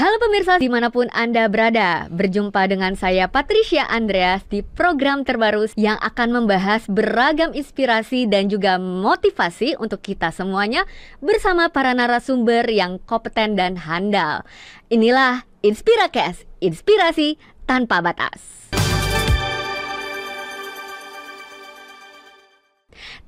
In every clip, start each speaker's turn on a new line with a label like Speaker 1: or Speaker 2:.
Speaker 1: Halo pemirsa dimanapun Anda berada, berjumpa dengan saya Patricia Andreas di program terbaru yang akan membahas beragam inspirasi dan juga motivasi untuk kita semuanya bersama para narasumber yang kompeten dan handal. Inilah InspiraCast, inspirasi tanpa batas.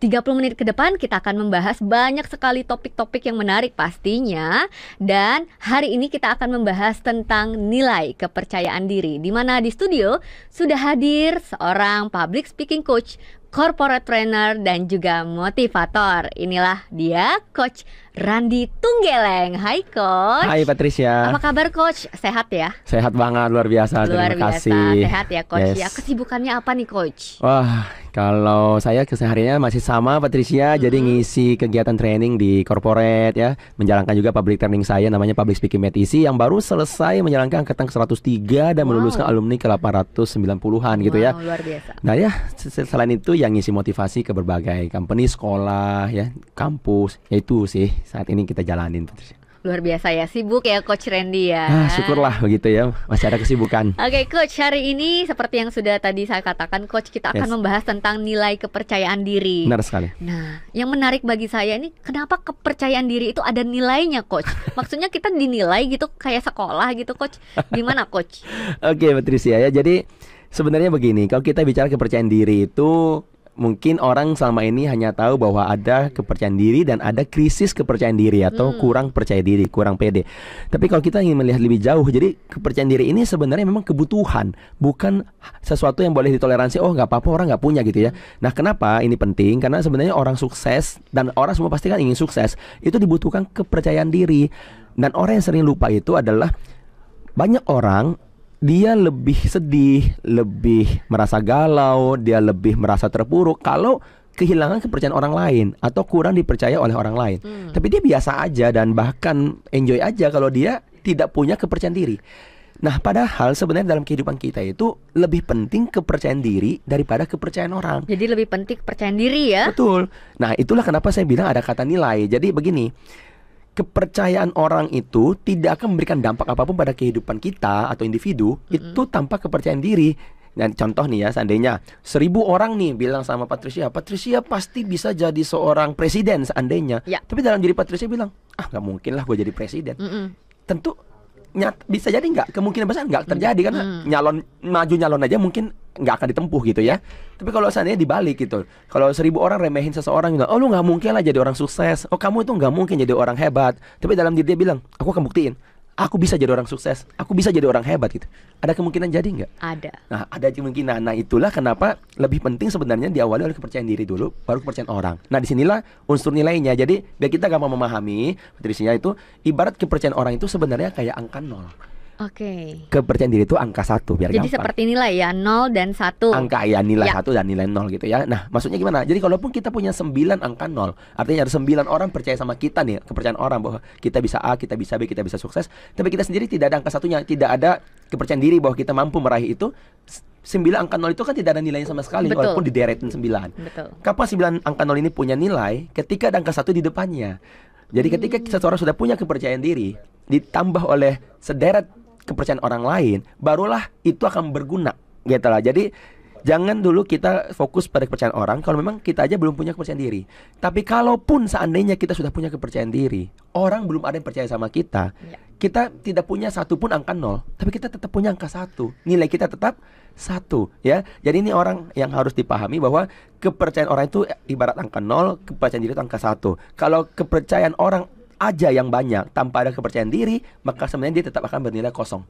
Speaker 1: 30 menit ke depan kita akan membahas banyak sekali topik-topik yang menarik pastinya. Dan hari ini kita akan membahas tentang nilai kepercayaan diri, di mana di studio sudah hadir seorang public speaking coach, corporate trainer, dan juga motivator. Inilah dia Coach Randy Tunggeleng. Hai Coach.
Speaker 2: Hai Patricia.
Speaker 1: Apa kabar Coach? Sehat ya?
Speaker 2: Sehat banget, luar biasa.
Speaker 1: Luar
Speaker 2: Terima
Speaker 1: biasa.
Speaker 2: kasih.
Speaker 1: Sehat ya Coach.
Speaker 2: Yes.
Speaker 1: Ya, kesibukannya apa nih Coach?
Speaker 2: Wah, kalau saya kesehariannya masih sama Patricia. Jadi ngisi kegiatan training di corporate ya, menjalankan juga public training saya namanya Public Speaking MTC yang baru selesai menjalankan angkatan ke 103 dan meluluskan alumni ke 890-an gitu ya.
Speaker 1: Luar biasa.
Speaker 2: Nah ya, selain itu yang ngisi motivasi ke berbagai company, sekolah ya, kampus. Ya itu sih saat ini kita jalanin Patricia.
Speaker 1: Luar biasa ya, sibuk ya Coach Randy ya.
Speaker 2: Syukurlah begitu ya, masih ada kesibukan.
Speaker 1: Oke Coach, hari ini seperti yang sudah tadi saya katakan Coach, kita akan membahas tentang nilai kepercayaan diri.
Speaker 2: Benar sekali.
Speaker 1: Nah, yang menarik bagi saya ini, kenapa kepercayaan diri itu ada nilainya Coach? Maksudnya kita dinilai gitu kayak sekolah gitu Coach. Gimana Coach?
Speaker 2: Oke Patricia ya, jadi sebenarnya begini, kalau kita bicara kepercayaan diri itu mungkin orang selama ini hanya tahu bahwa ada kepercayaan diri dan ada krisis kepercayaan diri atau kurang percaya diri, kurang pede. Tapi kalau kita ingin melihat lebih jauh, jadi kepercayaan diri ini sebenarnya memang kebutuhan, bukan sesuatu yang boleh ditoleransi. Oh nggak apa-apa orang nggak punya gitu ya. Nah kenapa ini penting? Karena sebenarnya orang sukses dan orang semua pasti kan ingin sukses, itu dibutuhkan kepercayaan diri. Dan orang yang sering lupa itu adalah banyak orang dia lebih sedih, lebih merasa galau, dia lebih merasa terpuruk kalau kehilangan kepercayaan orang lain atau kurang dipercaya oleh orang lain. Tapi dia biasa aja dan bahkan enjoy aja kalau dia tidak punya kepercayaan diri. Nah, padahal sebenarnya dalam kehidupan kita itu lebih penting kepercayaan diri daripada kepercayaan orang.
Speaker 1: Jadi lebih penting kepercayaan diri ya?
Speaker 2: Betul. Nah, itulah kenapa saya bilang ada kata nilai. Jadi begini, kepercayaan orang itu tidak akan memberikan dampak apapun pada kehidupan kita atau individu itu tanpa kepercayaan diri. Dan contoh nih ya, seandainya 1000 orang nih bilang sama Patricia pasti bisa jadi seorang presiden seandainya. Tapi dalam diri Patricia bilang, nggak mungkin lah gue jadi presiden. Tentu bisa jadi nggak, kemungkinan besar nggak terjadi karena maju nyalon aja mungkin nggak akan ditempuh gitu ya. Tapi kalau seandainya dibalik gitu, kalau 1000 orang remehin seseorang gitu, oh lu nggak mungkin lah jadi orang sukses, oh kamu itu nggak mungkin jadi orang hebat. Tapi dalam diri dia bilang, aku akan buktiin, aku bisa jadi orang sukses, aku bisa jadi orang hebat gitu. Ada kemungkinan jadi nggak? Ada. Nah ada kemungkinan. Nah itulah kenapa lebih penting sebenarnya diawali oleh kepercayaan diri dulu, baru kepercayaan orang. Nah disinilah unsur nilainya. Jadi biar kita gampang memahami, Patricia, itu ibarat kepercayaan orang itu sebenarnya kayak angka 0.
Speaker 1: Oke.
Speaker 2: Kepercayaan diri itu angka 1 biar
Speaker 1: jadi
Speaker 2: gampang.
Speaker 1: Seperti nilai ya, 0 dan 1.
Speaker 2: Angka ya, nilai 1 dan nilai 0 gitu ya. Nah maksudnya gimana? Jadi kalaupun kita punya 9 angka 0, artinya ada 9 orang percaya sama kita nih, kepercayaan orang bahwa kita bisa A, kita bisa B, kita bisa sukses. Tapi kita sendiri tidak ada angka 1-nya, tidak ada kepercayaan diri bahwa kita mampu meraih itu. 9 angka 0 itu kan tidak ada nilainya sama sekali. Betul. Walaupun dideretin 9. Betul. Kapan 9 angka 0 ini punya nilai? Ketika ada angka 1 di depannya. Jadi ketika seseorang sudah punya kepercayaan diri ditambah oleh sederet kepercayaan orang lain, barulah itu akan berguna gitu lah. Jadi jangan dulu kita fokus pada kepercayaan orang kalau memang kita aja belum punya kepercayaan diri. Tapi kalaupun seandainya kita sudah punya kepercayaan diri, orang belum ada yang percaya sama kita, kita tidak punya satu pun angka 0, tapi kita tetap punya angka 1. Nilai kita tetap 1 ya. Jadi ini orang yang harus dipahami bahwa kepercayaan orang itu ibarat angka 0, kepercayaan diri itu angka 1. Kalau kepercayaan orang aja yang banyak tanpa ada kepercayaan diri, maka sebenarnya dia tetap akan bernilai 0.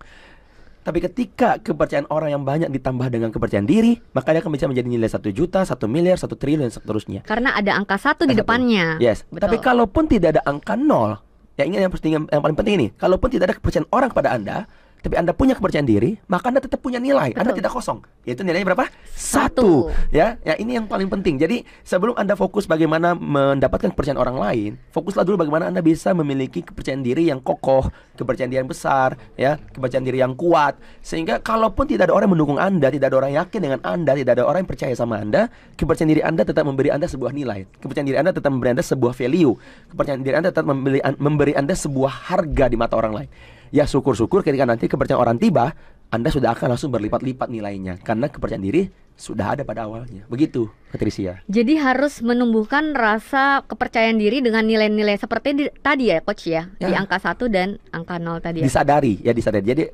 Speaker 2: Tapi ketika kepercayaan orang yang banyak ditambah dengan kepercayaan diri, maka dia akan bisa menjadi nilai 1 juta, 1 miliar, 1 triliun dan seterusnya. Karena ada angka 1 di depannya. Yes. Betul. Tapi kalaupun tidak ada angka 0, ya ingat yang paling penting ini, kalaupun tidak ada kepercayaan orang pada Anda, tapi Anda punya kepercayaan diri, maka Anda tetap punya nilai. Betul. Anda tidak kosong. Yaitu nilainya berapa? 1. Ya, ini yang paling penting. Jadi sebelum Anda fokus bagaimana mendapatkan kepercayaan orang lain, fokuslah dulu bagaimana Anda bisa memiliki kepercayaan diri yang kokoh, kepercayaan diri yang besar, ya, kepercayaan diri yang kuat. Sehingga kalaupun tidak ada orang yang mendukung Anda, tidak ada orang yakin dengan Anda, tidak ada orang yang percaya sama Anda, kepercayaan diri Anda tetap memberi Anda sebuah nilai. Kepercayaan diri Anda tetap memberi Anda sebuah value. Kepercayaan diri Anda tetap memberi Anda sebuah harga di mata orang lain. Ya syukur-syukur ketika nanti kepercayaan orang tiba, Anda sudah akan langsung berlipat-lipat nilainya karena kepercayaan diri sudah ada pada awalnya. Begitu, Patricia.
Speaker 1: Jadi harus menumbuhkan rasa kepercayaan diri dengan nilai-nilai seperti tadi ya Coach ya, di angka 1 dan angka 0 tadi ya.
Speaker 2: Disadari. Jadi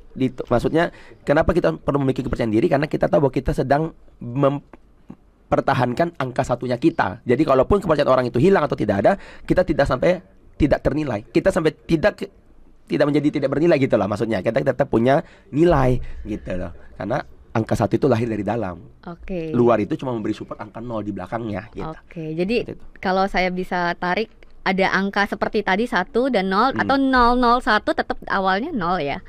Speaker 2: maksudnya kenapa kita perlu memiliki kepercayaan diri, karena kita tahu bahwa kita sedang mempertahankan angka satunya kita. Jadi kalaupun kepercayaan orang itu hilang atau tidak ada, kita tidak sampai tidak ternilai. Kita sampai tidak menjadi tidak bernilai gitu lah, maksudnya kita tetap punya nilai gitu loh, karena angka 1 itu lahir dari dalam.
Speaker 1: Oke.
Speaker 2: Luar itu cuma memberi support angka 0 di belakangnya gitu.
Speaker 1: Oke. Jadi kalau saya bisa tarik, ada angka seperti tadi 1 dan 0 atau 001 tetap awalnya 0 ya.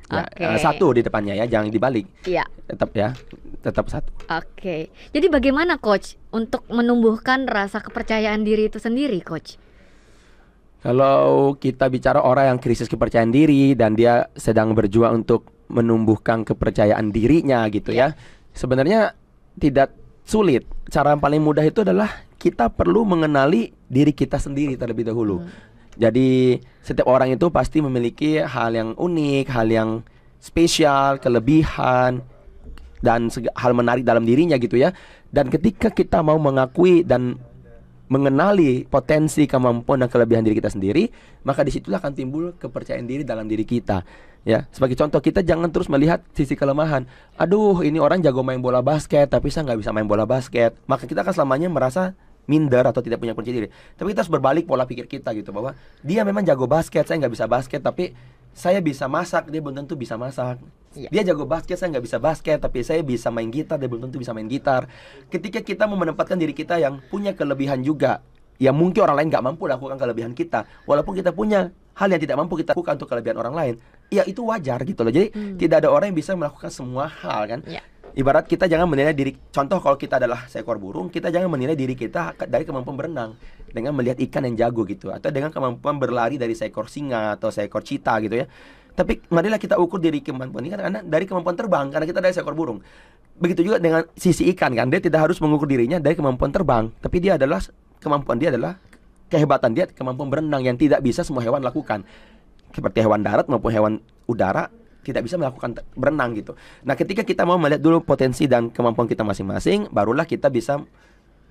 Speaker 2: Ya,
Speaker 1: Oke.
Speaker 2: 1 di depannya ya, jangan dibalik.
Speaker 1: Iya.
Speaker 2: Tetap 1.
Speaker 1: Oke. Jadi bagaimana Coach untuk menumbuhkan rasa kepercayaan diri itu sendiri, Coach?
Speaker 2: Kalau kita bicara orang yang krisis kepercayaan diri dan dia sedang berjuang untuk menumbuhkan kepercayaan dirinya gitu ya, sebenarnya tidak sulit. Cara yang paling mudah itu adalah kita perlu mengenali diri kita sendiri terlebih dahulu. Jadi setiap orang itu pasti memiliki hal yang unik, hal yang spesial, kelebihan, dan hal menarik dalam dirinya gitu ya. Dan ketika kita mau mengakui dan mengenali potensi, kemampuan dan kelebihan diri kita sendiri, maka disitulah akan timbul kepercayaan diri dalam diri kita. Ya, sebagai contoh, kita jangan terus melihat sisi kelemahan. Aduh, ini orang jago main bola basket, tapi saya nggak bisa main bola basket. Maka kita akan selamanya merasa minder atau tidak punya percaya diri. Tapi kita harus berbalik pola pikir kita gitu, bahwa dia memang jago basket, saya nggak bisa basket, tapi saya bisa masak, dia belum tentu bisa masak. Dia jago basket, saya nggak bisa basket, tapi saya bisa main gitar, dia belum tentu bisa main gitar. Ketika kita mau menempatkan diri kita yang punya kelebihan juga, yang mungkin orang lain nggak mampu lakukan kelebihan kita, walaupun kita punya hal yang tidak mampu kita lakukan untuk kelebihan orang lain, ya itu wajar gitu loh. Jadi tidak ada orang yang bisa melakukan semua hal kan. Ibarat kita jangan menilai diri, contoh kalau kita adalah seekor burung, kita jangan menilai diri kita dari kemampuan berenang dengan melihat ikan yang jago gitu, atau dengan kemampuan berlari dari seekor singa atau seekor cheetah gitu ya. Tapi marilah kita ukur diri kemampuan ini karena dari kemampuan terbang, karena kita dari seekor burung. Begitu juga dengan sisi ikan kan, dia tidak harus mengukur dirinya dari kemampuan terbang, tapi kemampuan dia adalah kehebatan dia, kemampuan berenang yang tidak bisa semua hewan lakukan. Seperti hewan darat maupun hewan udara tidak bisa melakukan berenang gitu. Nah, ketika kita mau melihat dulu potensi dan kemampuan kita masing-masing, barulah kita bisa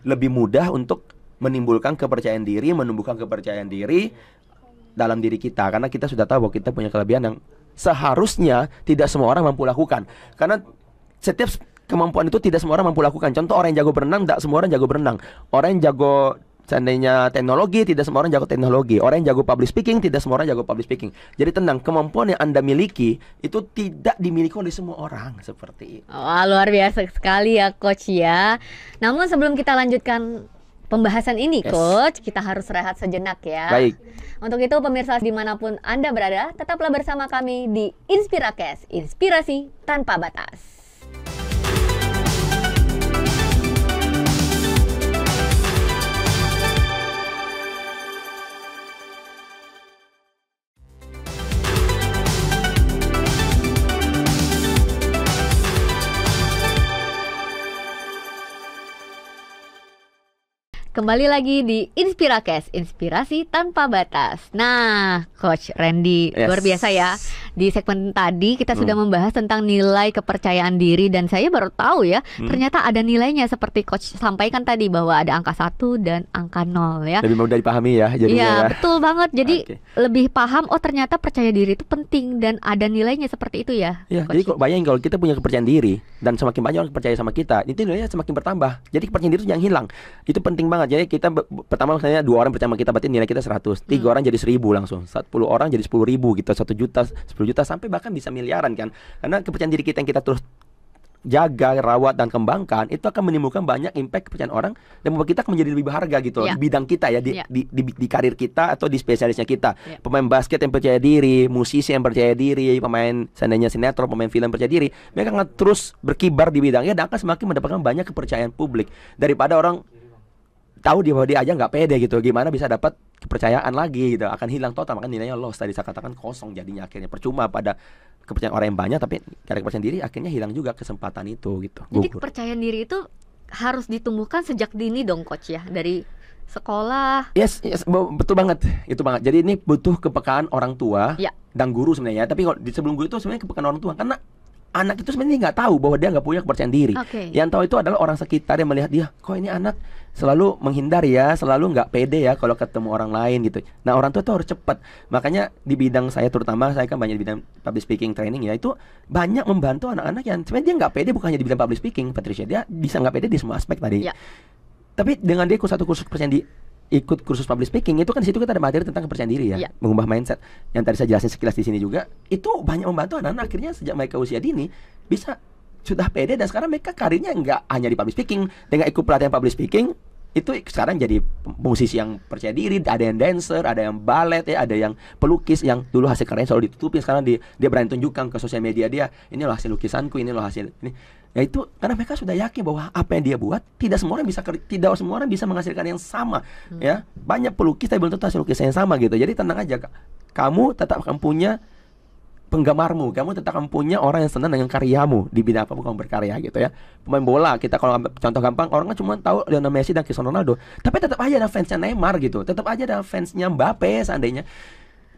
Speaker 2: lebih mudah untuk menimbulkan kepercayaan diri, menumbuhkan kepercayaan diri dalam diri kita. Karena kita sudah tahu bahwa kita punya kelebihan yang seharusnya tidak semua orang mampu lakukan. Karena setiap kemampuan itu tidak semua orang mampu lakukan. Contoh, orang yang jago berenang, tidak semua orang jago berenang. Orang yang jago seandainya teknologi, tidak semua orang jago teknologi. Orang yang jago public speaking, tidak semua orang jago public speaking. Jadi tenang, kemampuan yang Anda miliki itu tidak dimiliki oleh semua orang. Seperti itu.
Speaker 1: Wah, luar biasa sekali ya Coach ya. Namun sebelum kita lanjutkan pembahasan ini Coach, kita harus rehat sejenak ya.
Speaker 2: Baik.
Speaker 1: Untuk itu pemirsa dimanapun Anda berada, tetaplah bersama kami di Inspirakes, inspirasi tanpa batas. Kembali lagi di Inspirakes, inspirasi tanpa batas. Nah, Coach Randy, luar biasa ya. Di segmen tadi kita sudah membahas tentang nilai kepercayaan diri, dan saya baru tahu ya, ternyata ada nilainya seperti Coach sampaikan tadi, bahwa ada angka 1 dan angka 0 ya.
Speaker 2: Lebih mudah dipahami ya jadinya.
Speaker 1: Iya,
Speaker 2: ya.
Speaker 1: betul banget. Jadi lebih paham, oh ternyata percaya diri itu penting dan ada nilainya seperti itu ya.
Speaker 2: Ya, jadi bayangin kalau kita punya kepercayaan diri dan semakin banyak orang percaya sama kita, itu nilainya semakin bertambah. Jadi kepercayaan diri itu jangan hilang. Itu penting banget. Jadi kita pertama misalnya 2 orang percaya sama kita, berarti nilai kita 100. 3 orang jadi 1000 langsung. 10 orang jadi 10.000 gitu, 1 juta, 10 juta sampai bahkan bisa miliaran kan. Karena kepercayaan diri kita yang kita terus jaga, rawat dan kembangkan, itu akan menimbulkan banyak impact kepercayaan orang dan membuat kita akan menjadi lebih berharga gitu di bidang kita ya, di karir kita atau di spesialisnya kita. Pemain basket yang percaya diri, musisi yang percaya diri, pemain seandainya sinetron, pemain film percaya diri, mereka akan terus berkibar di bidangnya dan akan semakin mendapatkan banyak kepercayaan publik daripada orang tahu dia bahwa dia aja nggak pede gitu, gimana bisa dapat kepercayaan lagi gitu, akan hilang total, maka nilainya loss, tadi saya katakan kosong jadinya, akhirnya percuma pada kepercayaan orang yang banyak, tapi karena kepercayaan diri akhirnya hilang juga kesempatan itu gitu.
Speaker 1: Jadi kepercayaan diri itu harus ditumbuhkan sejak dini dong Coach ya, dari sekolah.
Speaker 2: Yes, betul banget. Itu banget. Jadi ini butuh kepekaan orang tua
Speaker 1: Ya.
Speaker 2: dan guru sebenarnya. Tapi kalau di sebelum guru itu sebenarnya kepekaan orang tua, karena anak itu sebenarnya nggak tahu bahwa dia nggak punya kepercayaan diri.
Speaker 1: Oke.
Speaker 2: Yang tahu itu adalah orang sekitar yang melihat dia, kok ini anak selalu menghindar ya, selalu nggak pede ya kalau ketemu orang lain gitu. Nah, orang tua itu harus cepat. Makanya di bidang saya, terutama saya kan banyak di bidang public speaking training ya, itu banyak membantu anak-anak yang sebenarnya dia nggak pede, bukannya di bidang public speaking, Patricia, dia bisa nggak pede di semua aspek tadi.
Speaker 1: Ya.
Speaker 2: Tapi dengan dia ikut satu kursus kepercayaan ikut kursus public speaking, itu kan di situ kita ada materi tentang kepercayaan diri ya, mengubah mindset. Yang tadi saya jelasin sekilas di sini juga, itu banyak membantu anak-anak akhirnya sejak mereka usia dini bisa sudah pede, dan sekarang mereka karirnya nggak hanya di public speaking. Dengan ikut pelatihan public speaking itu sekarang jadi musisi yang percaya diri, ada yang dancer, ada yang ballet ya, ada yang pelukis yang dulu hasil karyanya selalu ditutupi, sekarang dia berani tunjukkan ke sosial media dia, ini loh hasil lukisanku, ini loh hasil ini. Ya itu karena mereka sudah yakin bahwa apa yang dia buat tidak semua orang bisa menghasilkan yang sama. Ya, banyak pelukis tapi belum tentu hasil lukisan yang sama gitu. Jadi tenang aja, kamu tetap akan punya penggemarmu, kamu tetap akan punya orang yang senang dengan karyamu di bidang apapun kamu berkarya gitu ya. Pemain bola, kita kalau contoh gampang, orang kan cuma tahu Lionel Messi dan Cristiano Ronaldo, tapi tetap aja ada fansnya Neymar gitu, tetap aja ada fansnya Mbappe seandainya,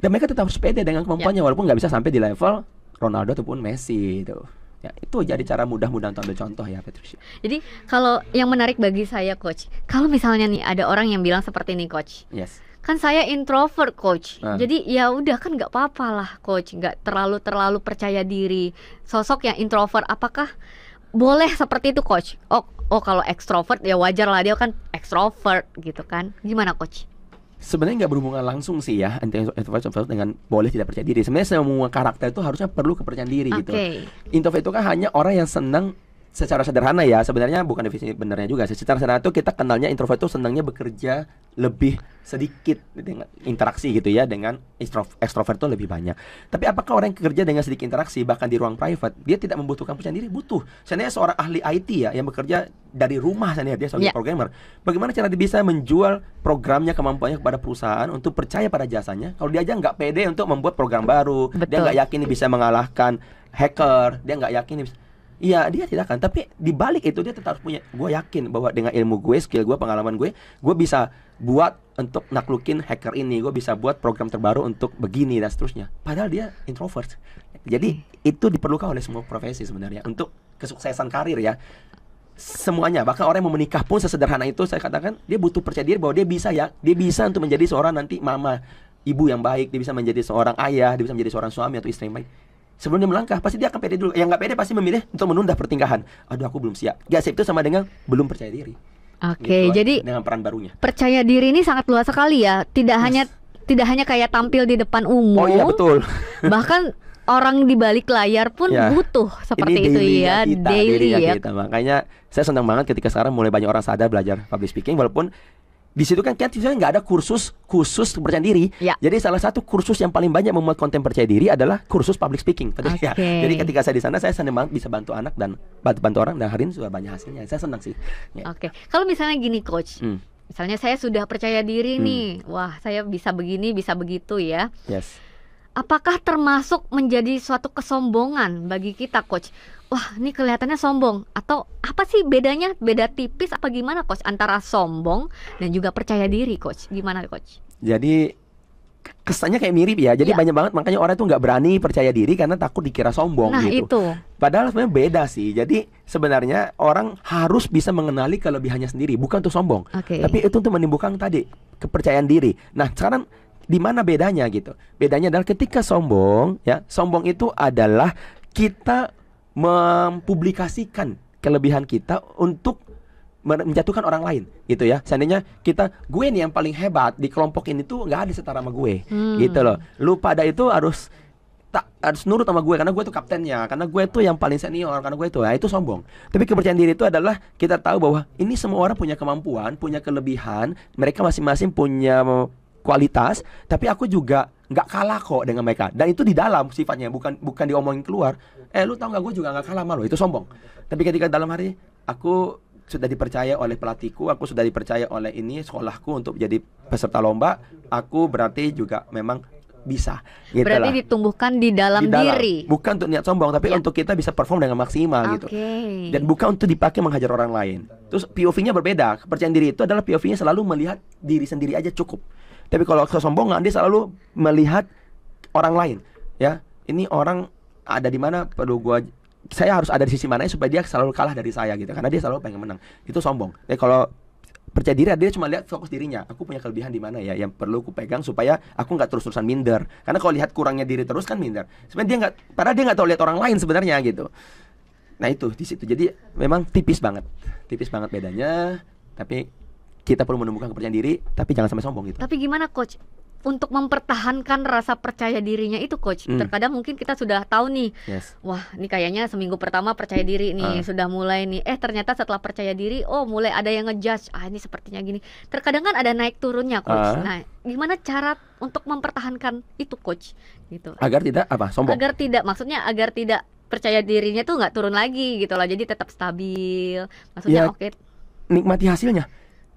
Speaker 2: dan mereka tetap harus pede dengan kemampuannya walaupun nggak bisa sampai di level Ronaldo ataupun Messi itu. Ya, itu jadi cara mudah-mudah untuk ambil contoh ya, Patricia.
Speaker 1: Jadi kalau yang menarik bagi saya, Coach, kalau misalnya nih ada orang yang bilang seperti ini, Coach.
Speaker 2: Yes.
Speaker 1: Kan saya introvert, Coach. Jadi ya udah kan nggak apa-apa lah, Coach. Nggak terlalu percaya diri. Sosok yang introvert, apakah boleh seperti itu, Coach? Oh kalau ekstrovert ya wajar lah, dia kan ekstrovert gitu kan. Gimana, Coach?
Speaker 2: Sebenarnya nggak berhubungan langsung sih ya introvert dengan boleh tidak percaya diri. Sebenarnya semua karakter itu harusnya perlu kepercayaan diri gitu. Introvert itu kan hanya orang yang senang, secara sederhana ya, sebenarnya bukan definisi benernya juga. Secara sederhana itu kita kenalnya introvert itu senangnya bekerja lebih sedikit dengan interaksi gitu ya, dengan extrovert itu lebih banyak. Tapi apakah orang yang kerja dengan sedikit interaksi bahkan di ruang private dia tidak membutuhkan percayaan diri? Butuh. Sebenarnya seorang ahli IT ya yang bekerja dari rumah, sebenarnya dia sebagai programmer, bagaimana cara dia bisa menjual programnya, kemampuannya kepada perusahaan untuk percaya pada jasanya kalau dia aja nggak pede untuk membuat program baru. Dia nggak yakin bisa mengalahkan hacker, dia nggak yakin bisa. Iya, dia tidak akan. Tapi di balik itu dia tetap punya. Gue yakin bahwa dengan ilmu gue, skill gue, pengalaman gue bisa buat untuk naklukin hacker ini. Gue bisa buat program terbaru untuk begini dan seterusnya. Padahal dia introvert. Jadi itu diperlukan oleh semua profesi sebenarnya untuk kesuksesan karir ya. Semuanya, bahkan orang yang mau menikah pun sesederhana itu saya katakan dia butuh percaya diri bahwa dia bisa untuk menjadi seorang nanti mama, ibu yang baik, dia bisa menjadi seorang ayah, dia bisa menjadi seorang suami atau istri yang baik. Sebelum dia melangkah, pasti dia akan pede dulu. Yang nggak pede pasti memilih untuk menunda pertinggahan. Aduh, aku belum siap. Gak siap itu sama dengan belum percaya diri.
Speaker 1: Oke, gitu, jadi
Speaker 2: dengan peran barunya.
Speaker 1: Percaya diri ini sangat luas sekali ya. Tidak hanya kayak tampil di depan umum.
Speaker 2: Oh iya, betul.
Speaker 1: Bahkan orang di balik layar pun butuh seperti itu ya, daily ya.
Speaker 2: Makanya saya senang banget ketika sekarang mulai banyak orang sadar belajar public speaking, walaupun di situ kan kita nggak ada kursus kepercayaan diri. Jadi salah satu kursus yang paling banyak memuat konten percaya diri adalah kursus public speaking. Ya. Jadi ketika saya di sana, saya senang banget bisa bantu anak dan bantu orang, dan hari ini sudah banyak hasilnya. Saya senang sih. Ya.
Speaker 1: Kalau misalnya gini, Coach, misalnya saya sudah percaya diri nih, wah saya bisa begini, bisa begitu ya.
Speaker 2: Yes.
Speaker 1: Apakah termasuk menjadi suatu kesombongan bagi kita, Coach? Wah, ini kelihatannya sombong. Atau apa sih bedanya? Beda tipis apa gimana, Coach? Antara sombong dan juga percaya diri, Coach. Gimana, Coach?
Speaker 2: Jadi kesannya kayak mirip ya. Jadi banyak banget makanya orang itu nggak berani percaya diri karena takut dikira sombong gitu.
Speaker 1: Itu.
Speaker 2: Padahal sebenarnya beda sih. Jadi sebenarnya orang harus bisa mengenali kelebihannya sendiri, bukan untuk sombong. Tapi itu untuk menimbulkan tadi kepercayaan diri. Nah, sekarang di mana bedanya gitu? Bedanya adalah ketika sombong, ya. Sombong itu adalah kita mempublikasikan kelebihan kita untuk menjatuhkan orang lain gitu ya. Seandainya gue nih yang paling hebat di kelompok ini tuh nggak ada setara sama gue gitu loh. Lu pada itu harus nurut sama gue karena gue tuh kaptennya, karena gue tuh yang paling senior, karena gue itu sombong. Tapi kepercayaan diri itu adalah kita tahu bahwa ini semua orang punya kemampuan, punya kelebihan, mereka masing-masing punya kualitas, tapi aku juga nggak kalah kok dengan mereka. Dan itu di dalam sifatnya, bukan diomongin keluar. Lu tahu nggak, gue juga nggak kalah sama lo. Itu sombong. Tapi ketika dalam hari aku sudah dipercaya oleh pelatihku, aku sudah dipercaya oleh ini sekolahku untuk jadi peserta lomba, aku berarti juga memang bisa. Gitu
Speaker 1: Berarti
Speaker 2: lah.
Speaker 1: ditumbuhkan di dalam,
Speaker 2: Di dalam.
Speaker 1: diri.
Speaker 2: Bukan untuk niat sombong, tapi
Speaker 1: Ya.
Speaker 2: untuk kita bisa perform dengan maksimal gitu.
Speaker 1: Oke.
Speaker 2: Dan bukan untuk dipakai menghajar orang lain. Terus POV-nya berbeda. Kepercayaan diri itu adalah POV-nya selalu melihat diri sendiri aja cukup. Tapi kalau kesombongan dia selalu melihat orang lain. Ya, ini orang ada di mana, saya harus ada di sisi mana supaya dia selalu kalah dari saya gitu. Karena dia selalu pengen menang. Itu sombong. Ya kalau percaya diri dia cuma lihat fokus dirinya. Aku punya kelebihan di mana ya yang perlu aku pegang supaya aku nggak terus-terusan minder. Karena kalau lihat kurangnya diri terus kan minder. Sebenarnya dia nggak, padahal dia nggak tahu lihat orang lain sebenarnya gitu. Nah itu di situ. Jadi memang tipis banget bedanya. Tapi kita perlu menumbuhkan kepercayaan diri, tapi jangan sampai sombong gitu.
Speaker 1: Tapi gimana coach untuk mempertahankan rasa percaya dirinya itu coach? Terkadang mungkin kita sudah tahu nih,
Speaker 2: Yes.
Speaker 1: wah ini kayaknya seminggu pertama percaya diri nih, sudah mulai nih, ternyata setelah percaya diri, oh mulai ada yang ngejudge, ini sepertinya gini. Terkadang kan ada naik turunnya coach. Nah gimana cara untuk mempertahankan itu coach gitu?
Speaker 2: Agar tidak apa sombong.
Speaker 1: Agar tidak, maksudnya agar tidak percaya dirinya tuh nggak turun lagi gitu loh, jadi tetap stabil. Maksudnya
Speaker 2: Ya,
Speaker 1: oke.
Speaker 2: nikmati hasilnya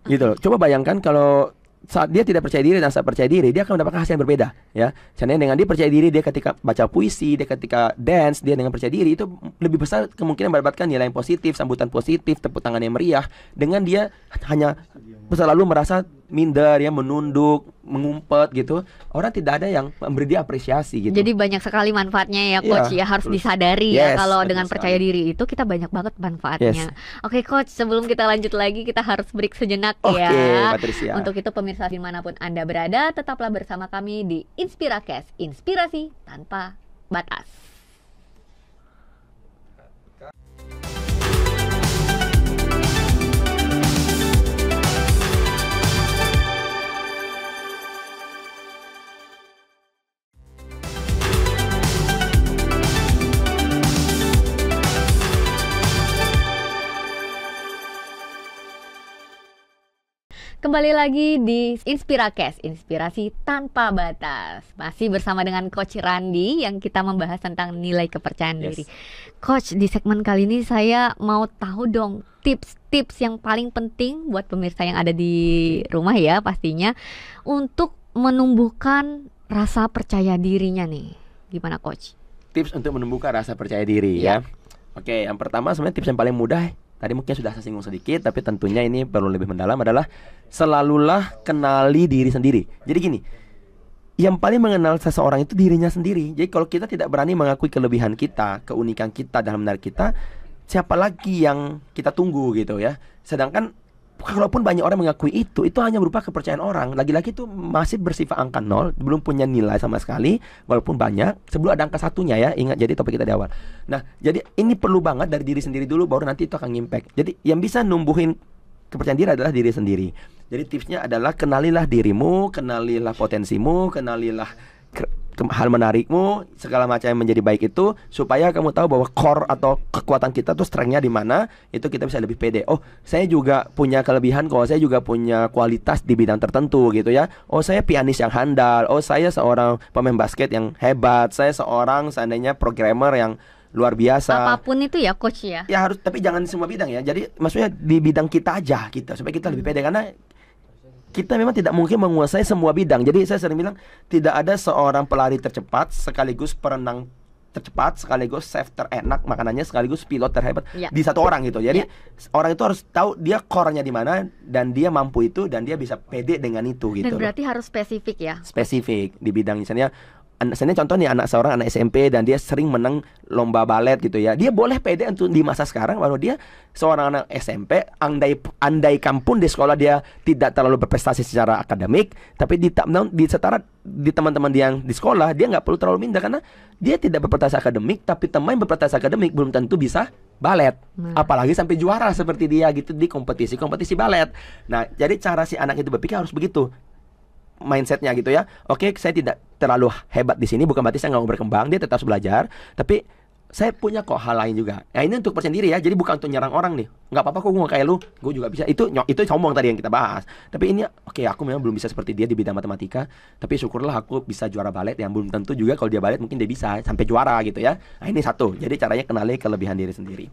Speaker 2: gitu loh. Coba bayangkan kalau saat dia tidak percaya diri dan saat percaya diri, dia akan mendapatkan hasil yang berbeda ya. Contohnya dengan dia percaya diri, dia ketika baca puisi, dia ketika dance, dia dengan percaya diri itu lebih besar kemungkinan mendapatkan nilai yang positif, sambutan positif, tepuk tangan yang meriah. Dengan dia hanya selalu merasa minder ya, menunduk, mengumpet gitu, orang tidak ada yang memberi dia apresiasi gitu.
Speaker 1: Jadi banyak sekali manfaatnya ya coach ya, harus disadari ya kalau dengan percaya diri itu kita banyak banget manfaatnya. Oke coach, sebelum kita lanjut lagi kita harus break sejenak ya.
Speaker 2: Patricia.
Speaker 1: Untuk itu pemirsa dimanapun Anda berada, tetaplah bersama kami di Inspiracast, inspirasi tanpa batas. Kembali lagi di Inspiracast, inspirasi tanpa batas. Masih bersama dengan Coach Randi yang kita membahas tentang nilai kepercayaan diri. Coach, di segmen kali ini saya mau tahu dong tips-tips yang paling penting buat pemirsa yang ada di rumah ya pastinya, untuk menumbuhkan rasa percaya dirinya nih. Gimana Coach?
Speaker 2: Tips untuk menumbuhkan rasa percaya diri ya. Oke, yang pertama sebenarnya tips yang paling mudah, tadi mungkin sudah saya singgung sedikit, tapi tentunya ini perlu lebih mendalam, adalah selalulah kenali diri sendiri. Jadi gini, yang paling mengenal seseorang itu dirinya sendiri. Jadi kalau kita tidak berani mengakui kelebihan kita, keunikan kita dalam diri kita, siapa lagi yang kita tunggu gitu ya. Sedangkan kalaupun banyak orang mengakui itu hanya berupa kepercayaan orang. Lagi-lagi itu masih bersifat angka nol, belum punya nilai sama sekali, walaupun banyak. Sebelum ada angka satunya ya, ingat jadi topik kita di awal. Nah, jadi ini perlu banget dari diri sendiri dulu, baru nanti itu akan ngimpact. Jadi yang bisa numbuhin kepercayaan diri adalah diri sendiri. Jadi tipsnya adalah kenalilah dirimu, kenalilah potensimu, kenalilah hal menarikmu, segala macam yang menjadi baik itu, supaya kamu tahu bahwa core atau kekuatan kita tuh strength-nya di mana, itu kita bisa lebih pede. Oh, saya juga punya kelebihan kok, saya juga punya kualitas di bidang tertentu gitu ya. Oh, saya pianis yang handal, oh saya seorang pemain basket yang hebat, saya seorang seandainya programmer yang luar biasa.
Speaker 1: Apapun itu ya coach ya.
Speaker 2: Ya harus, tapi jangan semua bidang ya. Jadi maksudnya di bidang kita aja kita, supaya kita lebih pede, karena kita memang tidak mungkin menguasai semua bidang. Jadi saya sering bilang, tidak ada seorang pelari tercepat sekaligus perenang tercepat, sekaligus chef terenak makanannya, sekaligus pilot terhebat di satu orang gitu. Jadi orang itu harus tahu dia core-nya di mana, dan dia mampu itu, dan dia bisa pede dengan itu gitu.
Speaker 1: Dan berarti harus spesifik ya.
Speaker 2: Spesifik di bidang misalnya contoh nih, seorang anak SMP dan dia sering menang lomba balet gitu ya. Dia boleh pede untuk di masa sekarang, walau dia seorang anak SMP, andaikan pun di sekolah dia tidak terlalu berprestasi secara akademik, tapi setara di teman-teman dia yang di sekolah, dia nggak perlu terlalu minder, karena dia tidak berprestasi akademik, tapi teman yang berprestasi akademik belum tentu bisa balet. Apalagi sampai juara seperti dia gitu di kompetisi balet. Nah, jadi cara si anak itu berpikir harus begitu mindsetnya gitu ya. Oke, saya tidak terlalu hebat di sini, bukan berarti saya nggak mau berkembang. Dia tetap harus belajar, tapi saya punya kok hal lain juga. Nah, ini untuk percaya diri ya. Jadi bukan untuk nyerang orang nih. Nggak apa-apa kok gue nggak kayak lu, gue juga bisa. Itu sombong tadi yang kita bahas. Tapi ini oke, aku memang belum bisa seperti dia di bidang matematika, tapi syukurlah aku bisa juara balet, yang belum tentu juga kalau dia balet mungkin dia bisa sampai juara gitu ya. Nah, ini satu. Jadi caranya kenali kelebihan diri sendiri.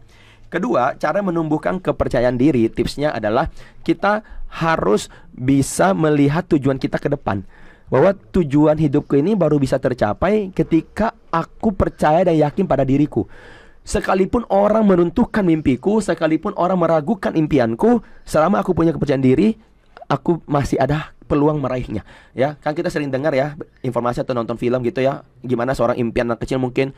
Speaker 2: Kedua, cara menumbuhkan kepercayaan diri, tipsnya adalah kita harus bisa melihat tujuan kita ke depan. bahwa tujuan hidupku ini baru bisa tercapai ketika aku percaya dan yakin pada diriku. Sekalipun orang meruntuhkan mimpiku, sekalipun orang meragukan impianku, selama aku punya kepercayaan diri, aku masih ada peluang meraihnya. Ya, kan kita sering dengar ya informasi atau nonton film gitu ya, gimana seorang impian anak kecil mungkin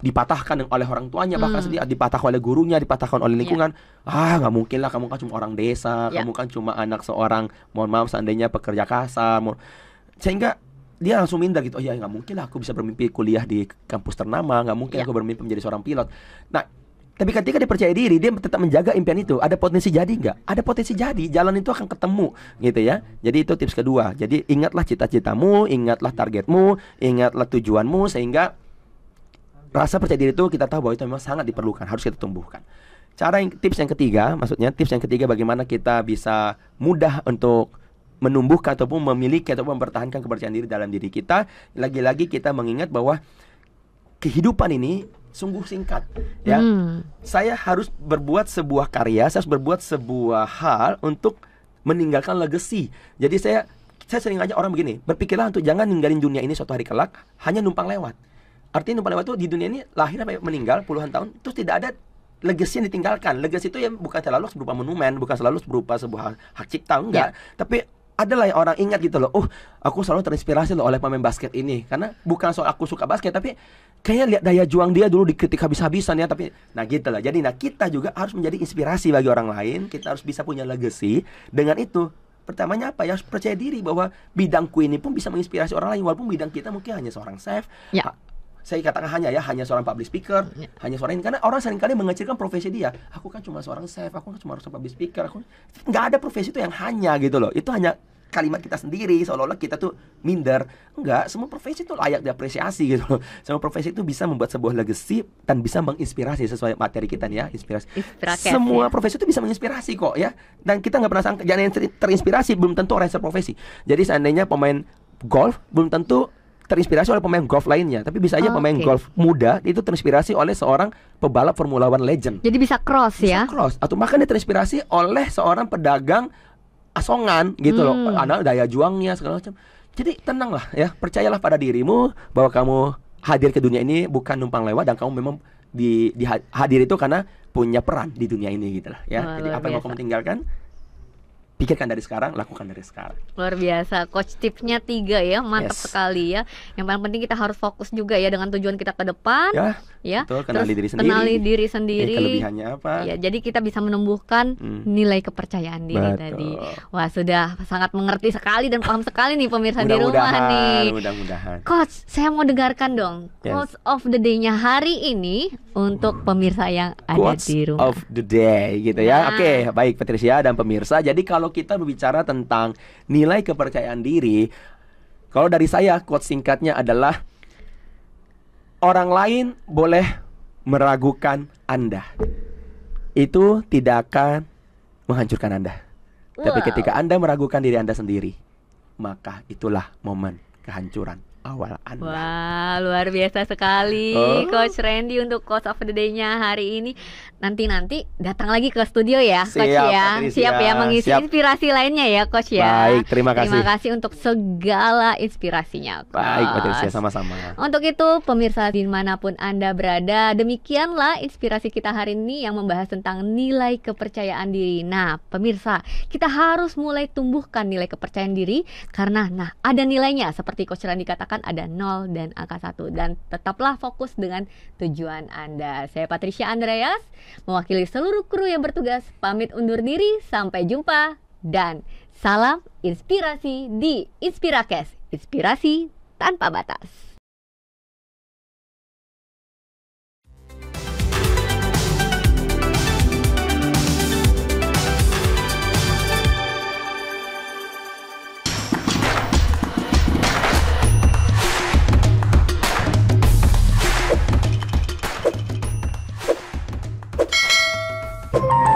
Speaker 2: dipatahkan oleh orang tuanya, bahkan dipatahkan oleh gurunya, dipatahkan oleh lingkungan. Nggak mungkin lah, kamu kan cuma orang desa, kamu kan cuma anak seorang, mohon maaf seandainya pekerja kasar, sehingga dia langsung minder gitu. Oh ya, nggak mungkin lah aku bisa bermimpi kuliah di kampus ternama, nggak mungkin aku bermimpi menjadi seorang pilot. Nah, tapi ketika dia percaya diri, dia tetap menjaga impian itu. Ada potensi jadi nggak? Ada potensi jadi, jalan itu akan ketemu gitu ya. Jadi itu tips kedua. Jadi ingatlah cita-citamu, ingatlah targetmu, ingatlah tujuanmu, sehingga rasa percaya diri itu kita tahu bahwa itu memang sangat diperlukan, harus kita tumbuhkan. Tips yang ketiga, maksudnya tips yang ketiga bagaimana kita bisa mudah untuk menumbuhkan ataupun memiliki ataupun mempertahankan kepercayaan diri dalam diri kita. Lagi-lagi kita mengingat bahwa kehidupan ini sungguh singkat ya. Saya harus berbuat sebuah karya, saya harus berbuat sebuah hal untuk meninggalkan legacy. Jadi saya sering ngajak orang begini, berpikirlah untuk jangan ninggalin dunia ini suatu hari kelak hanya numpang lewat. Artinya numpang lewat itu di dunia ini lahir sampai meninggal puluhan tahun, terus tidak ada legacy yang ditinggalkan. Legacy itu ya bukan selalu berupa monumen, bukan selalu berupa sebuah hak cipta, enggak. Tapi adalah yang orang ingat gitu loh. Oh, aku selalu terinspirasi loh oleh pemain basket ini. Karena bukan soal aku suka basket, tapi kayaknya lihat daya juang dia dulu dikritik habis-habisan ya. Tapi, nah gitu lah. Jadi, kita juga harus menjadi inspirasi bagi orang lain. Kita harus bisa punya legacy. Dengan itu, pertamanya apa ya? Harus percaya diri bahwa bidangku ini pun bisa menginspirasi orang lain. Walaupun bidang kita mungkin hanya seorang chef. Saya katakan hanya seorang public speaker, hanya seorang ini, karena orang seringkali mengecilkan profesi dia. Aku kan cuma seorang chef, aku kan cuma seorang public speaker, nggak ada profesi itu yang hanya gitu loh. Itu hanya kalimat kita sendiri, seolah-olah kita tuh minder. Enggak, semua profesi itu layak diapresiasi gitu loh. Semua profesi itu bisa membuat sebuah legacy dan bisa menginspirasi sesuai materi kita nih ya, inspirasi. Semua profesi itu bisa menginspirasi kok ya. Dan kita nggak pernah sangka, jangan yang terinspirasi belum tentu orang yang profesi. Jadi seandainya pemain golf belum tentu terinspirasi oleh pemain golf lainnya, tapi bisa aja pemain golf muda itu terinspirasi oleh seorang pebalap Formula One legend.
Speaker 1: Jadi bisa cross ya?
Speaker 2: Cross, atau bahkan dia terinspirasi oleh seorang pedagang asongan gitu loh, anak daya juangnya segala macam. Jadi tenanglah ya, percayalah pada dirimu bahwa kamu hadir ke dunia ini bukan numpang lewat, dan kamu memang hadir itu karena punya peran di dunia ini gitu lah ya. Jadi apa yang mau kamu tinggalkan, pikirkan dari sekarang, lakukan dari sekarang.
Speaker 1: Luar biasa, coach, tipsnya 3 ya, mantap sekali ya. Yang paling penting kita harus fokus juga ya dengan tujuan kita ke depan. Ya,
Speaker 2: betul, kenali diri sendiri.
Speaker 1: Kenali diri sendiri.
Speaker 2: Kelebihannya apa?
Speaker 1: Ya, jadi kita bisa menumbuhkan nilai kepercayaan diri tadi. Wah, sudah sangat mengerti sekali dan paham sekali nih pemirsa di rumah nih.
Speaker 2: Mudah-mudahan.
Speaker 1: Coach, saya mau dengarkan dong quotes of the day-nya hari ini untuk pemirsa yang ada di rumah.
Speaker 2: Quotes of the day gitu ya. Oke, baik Patricia dan pemirsa. Jadi kalau kita berbicara tentang nilai kepercayaan diri, kalau dari saya quote singkatnya adalah, orang lain boleh meragukan Anda, itu tidak akan menghancurkan Anda. Tapi ketika Anda meragukan diri Anda sendiri, maka itulah momen kehancuran awal Anda.
Speaker 1: Wah, luar biasa sekali Coach Randy untuk quotes of the day-nya hari ini. Nanti datang lagi ke studio ya, Coach ya. Siap ya mengisi inspirasi lainnya ya, Coach ya.
Speaker 2: Baik, terima kasih.
Speaker 1: Terima kasih untuk segala inspirasinya, Coach.
Speaker 2: Baik, Patricia, sama-sama.
Speaker 1: Untuk itu, pemirsa dimanapun Anda berada, demikianlah inspirasi kita hari ini yang membahas tentang nilai kepercayaan diri. Nah, pemirsa, kita harus mulai tumbuhkan nilai kepercayaan diri, karena ada nilainya, seperti Coach Randy katakan, ada 0 dan angka 1. Dan tetaplah fokus dengan tujuan Anda. Saya Patricia Andreas, mewakili seluruh kru yang bertugas, pamit undur diri. Sampai jumpa dan salam inspirasi di Inspirakes, inspirasi tanpa batas.
Speaker 2: Bye.